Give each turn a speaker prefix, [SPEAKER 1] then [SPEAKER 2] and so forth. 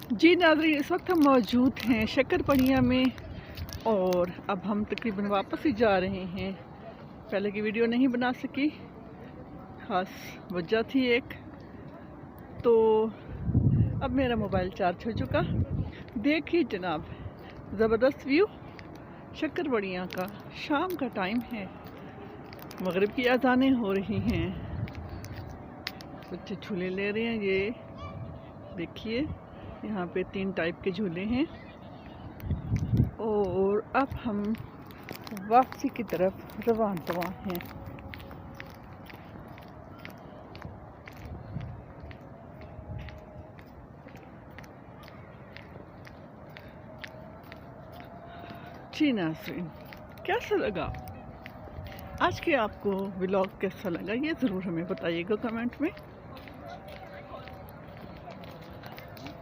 [SPEAKER 1] जी नाज़रीन, इस वक्त हम मौजूद हैं शक्करपड़िया में और अब हम तकरीबन वापस ही जा रहे हैं। पहले की वीडियो नहीं बना सकी, ख़ास वजह थी एक, तो अब मेरा मोबाइल चार्ज हो चुका। देखिए जनाब, ज़बरदस्त व्यू शक्करपड़िया का। शाम का टाइम है, मगरिब की अज़ानें हो रही हैं, बच्चे झूले ले रहे हैं। ये देखिए, यहाँ पे 3 टाइप के झूले हैं और अब हम वापसी की तरफ रवाना हैं। जी नाज़रीन, कैसा लगा आज के आपको व्लॉग, कैसा लगा ये ज़रूर हमें बताइएगा कमेंट में।